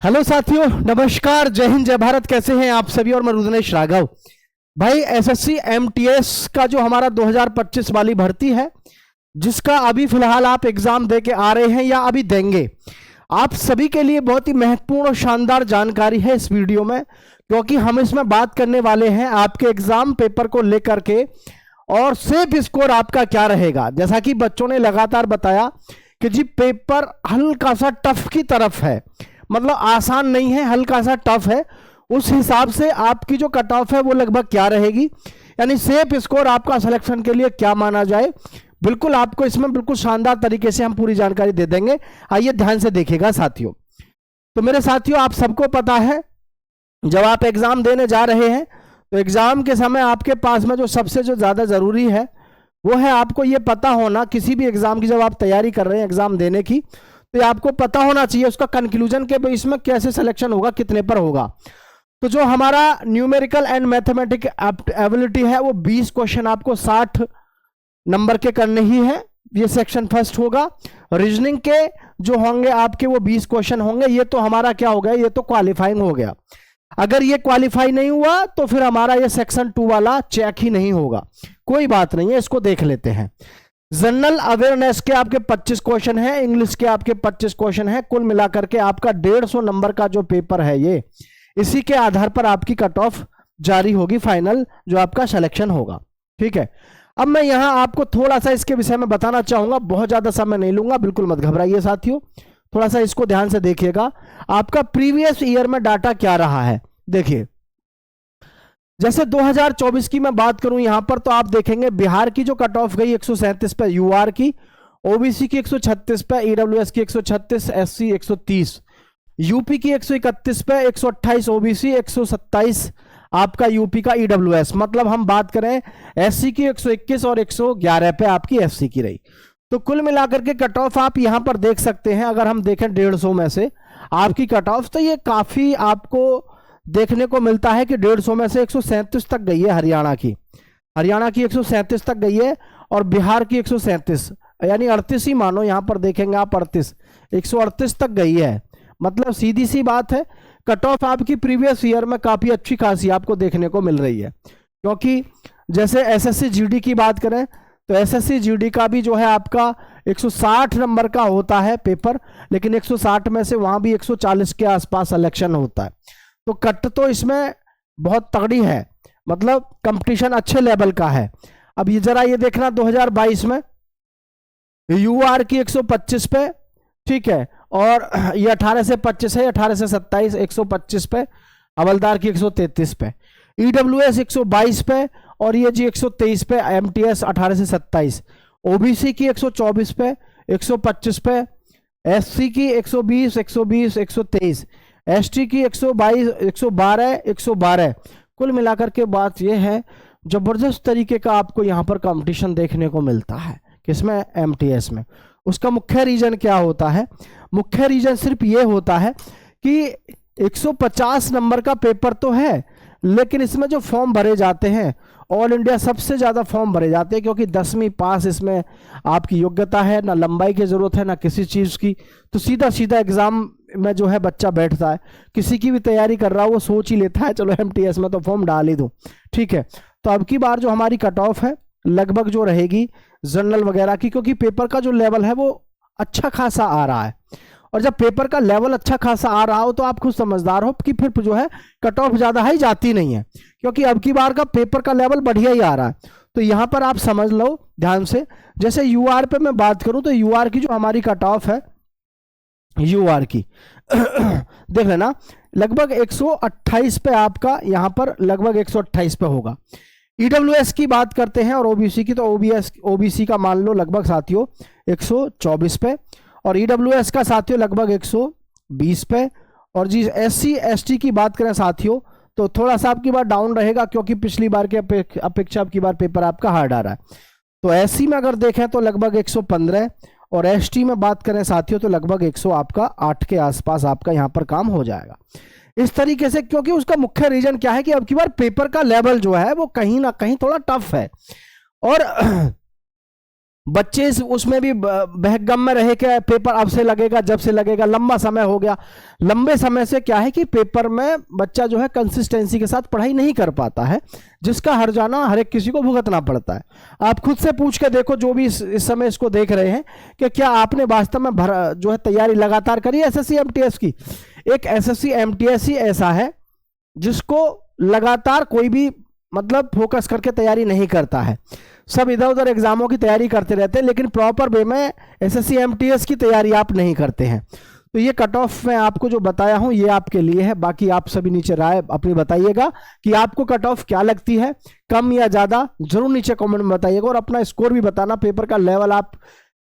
Hello साथियों, नमस्कार, जय हिंद, जय भारत। कैसे हैं आप सभी? और मैं रुद्रनेश राघव। भाई, एसएससी एमटीएस का जो हमारा 2025 वाली भर्ती है, जिसका अभी फिलहाल आप एग्जाम दे के आ रहे हैं या अभी देंगे, आप सभी के लिए बहुत ही महत्वपूर्ण और शानदार जानकारी है इस वीडियो में, क्योंकि हम इसमें बात करने वाले हैं आपके एग्जाम पेपर को लेकर के और सेफ स्कोर आपका क्या रहेगा। जैसा कि बच्चों ने लगातार बताया कि जी पेपर हल्का सा टफ की तरफ है, मतलब आसान नहीं है, हल्का सा टफ है। उस हिसाब से आपकी जो कट ऑफ है वो लगभग क्या रहेगी, यानी सेफ स्कोर आपका सिलेक्शन के लिए क्या माना जाए, बिल्कुल आपको इसमें बिल्कुल शानदार तरीके से हम पूरी जानकारी दे देंगे। आइए ध्यान से देखिएगा साथियों। तो मेरे साथियों, आप सबको पता है, जब आप एग्जाम देने जा रहे हैं तो एग्जाम के समय आपके पास में जो सबसे जो ज्यादा जरूरी है वो है आपको ये पता होना, किसी भी एग्जाम की जब आप तैयारी कर रहे हैं एग्जाम देने की, तो ये आपको पता होना चाहिए उसका कंक्लूजन के बेस में कैसे सिलेक्शन होगा, कितने पर होगा। तो जो हमारा न्यूमेरिकल एंड मैथमेटिक एबिलिटी है वो 20 क्वेश्चन आपको 60 नंबर के करने ही है, ये सेक्शन फर्स्ट होगा। रीजनिंग के जो होंगे आपके वो 20 क्वेश्चन होंगे। ये तो हमारा क्या हो गया, ये तो क्वालिफाइंग हो गया। अगर ये क्वालिफाई नहीं हुआ तो फिर हमारा ये सेक्शन 2 वाला चेक ही नहीं होगा। कोई बात नहीं है, इसको देख लेते हैं। जनरल अवेयरनेस के आपके 25 क्वेश्चन है, इंग्लिश के आपके 25 क्वेश्चन है, कुल मिलाकर के आपका 150 नंबर का जो पेपर है ये, इसी के आधार पर आपकी कट ऑफ जारी होगी, फाइनल जो आपका सिलेक्शन होगा। ठीक है, अब मैं यहां आपको थोड़ा सा इसके विषय में बताना चाहूंगा, बहुत ज्यादा समय नहीं लूंगा, बिल्कुल मत घबराइए साथियों, थोड़ा सा इसको ध्यान से देखिएगा। आपका प्रीवियस ईयर में डाटा क्या रहा है, देखिए। जैसे 2024 की मैं बात करूं यहां पर, तो आप देखेंगे बिहार की जो कट ऑफ गई 137 पे यूआर की, ओबीसी की 136 पे, ईडब्ल्यूएस की 136, एससी 130, यूपी की 131 पे, 128 ओबीसी, 127 आपका यूपी का ईडब्ल्यूएस। मतलब हम बात करें एससी की 121 और 111 पे आपकी एससी की रही। तो कुल मिलाकर के कट ऑफ आप यहां पर देख सकते हैं। अगर हम देखें 150 में से आपकी कट ऑफ, तो ये काफी आपको देखने को मिलता है कि 150 में से 137 तक गई है हरियाणा की 137 तक गई है, और बिहार की 137, यानी 38 ही मानो, यहां पर देखेंगे आप 138 तक गई है। मतलब सीधी सी बात है, कट ऑफ आपकी प्रीवियस ईयर में काफी अच्छी खासी आपको देखने को मिल रही है। क्योंकि जैसे एसएससी जीडी की बात करें तो एसएससी जीडी का भी जो है आपका 160 नंबर का होता है पेपर, लेकिन 160 में से वहां भी 140 के आसपास सिलेक्शन होता है। तो कट तो इसमें बहुत तगड़ी है, मतलब कंपटीशन अच्छे लेवल का है। अब ये जरा ये देखना 2022 में यूआर की 125 पे, ठीक है, और ये 18 से 25 है, 18 से 27 125 पे, हवलदार की 133 पे, ईडब्ल्यूएस 122 पे, और ये जी 123 पे, एमटीएस 18 से 27, ओबीसी की 124 पे, 125 पे, एससी की 120, 120, 123, एसटी की 122, 112, 112। कुल मिलाकर के बात यह है, जबरदस्त तरीके का आपको यहां पर कंपटीशन देखने को मिलता है। किसमें? एमटीएस में। उसका मुख्य रीजन क्या होता है? मुख्य रीजन सिर्फ ये होता है कि 150 नंबर का पेपर तो है, लेकिन इसमें जो फॉर्म भरे जाते हैं, ऑल इंडिया सबसे ज्यादा फॉर्म भरे जाते हैं, क्योंकि 10वीं पास इसमें आपकी योग्यता है, ना लंबाई की जरूरत है ना किसी चीज की। तो सीधा सीधा एग्जाम में जो है बच्चा बैठता है, किसी की भी तैयारी कर रहा हो वो सोच ही लेता है चलो एमटीएस में तो फॉर्म डाल ही दूं। ठीक है, तो अब की बार जो हमारी कट ऑफ है लगभग जो रहेगी जनरल वगैरह की, क्योंकि पेपर का जो लेवल है वो अच्छा खासा आ रहा है, और जब पेपर का लेवल अच्छा खासा आ रहा हो तो आप खुद समझदार हो कि फिर जो है कट ऑफ ज्यादा हाई जाती नहीं है, क्योंकि अब की बार का पेपर का लेवल बढ़िया ही आ रहा है। तो यहां पर आप समझ लो ध्यान से। जैसे यूआर पे मैं बात करूं तो यूआर की जो हमारी कट ऑफ है, यूआर की देख लेना, लगभग 128 पे आपका यहां पर लगभग 128 पे होगा। ईडब्ल्यूएस की बात करते हैं और ओबीसी की, तो ओबीसी का मान लो लगभग साथियों 124 पे, और ईडब्ल्यूएस का साथियों लगभग 120 पे, और जी एससी एसटी की बात करें साथियों तो थोड़ा सा आपकी बार डाउन रहेगा, क्योंकि पिछली बार के अपेक्षा आपकी बार पेपर आपका हार्ड आ रहा है। तो एससी में अगर देखें तो लगभग 115, और एसटी में बात करें साथियों तो लगभग 100 आपका 8 के आसपास आपका यहां पर काम हो जाएगा इस तरीके से। क्योंकि उसका मुख्य रीजन क्या है कि अब की बार पेपर का लेवल जो है वो कहीं ना कहीं थोड़ा टफ है, और बच्चे उसमें भी बहकगम में रहे कि पेपर अब से लगेगा, जब से लगेगा, लंबा समय हो गया। लंबे समय से क्या है कि पेपर में बच्चा जो है कंसिस्टेंसी के साथ पढ़ाई नहीं कर पाता है, जिसका हर्जाना हर एक किसी को भुगतना पड़ता है। आप खुद से पूछ के देखो जो भी इस समय इसको देख रहे हैं कि क्या आपने वास्तव में जो है तैयारी लगातार करी एसएससी एमटीएस की। एक एसएससी एमटीएस ही ऐसा है जिसको लगातार कोई भी मतलब फोकस करके तैयारी नहीं करता है। सब इधर उधर एग्जामों की तैयारी करते रहते हैं, लेकिन प्रॉपर वे में एसएससी एमटीएस की तैयारी आप नहीं करते हैं। तो ये कट ऑफ मैं आपको जो बताया हूं ये आपके लिए है। बाकी आप सभी नीचे राय अपनी बताइएगा कि आपको कट ऑफ क्या लगती है, कम या ज्यादा, जरूर नीचे कमेंट में बताइएगा। और अपना स्कोर भी बताना, पेपर का लेवल आप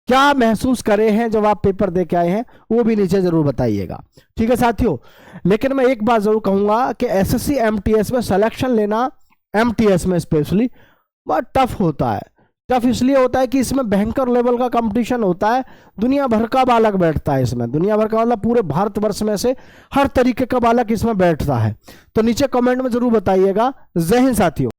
क्या महसूस करे हैं जब आप पेपर दे के आए हैं, वो भी नीचे जरूर बताइएगा। ठीक है साथियों, लेकिन मैं एक बात जरूर कहूंगा कि एसएससी एमटीएस में सिलेक्शन लेना, एमटीएस में स्पेशली, बहुत टफ होता है। टफ इसलिए होता है कि इसमें भयंकर लेवल का कंपटीशन होता है। दुनिया भर का बालक बैठता है इसमें, दुनिया भर का मतलब पूरे भारतवर्ष में से हर तरीके का बालक इसमें बैठता है। तो नीचे कमेंट में जरूर बताइएगा। जय हिंद साथियों।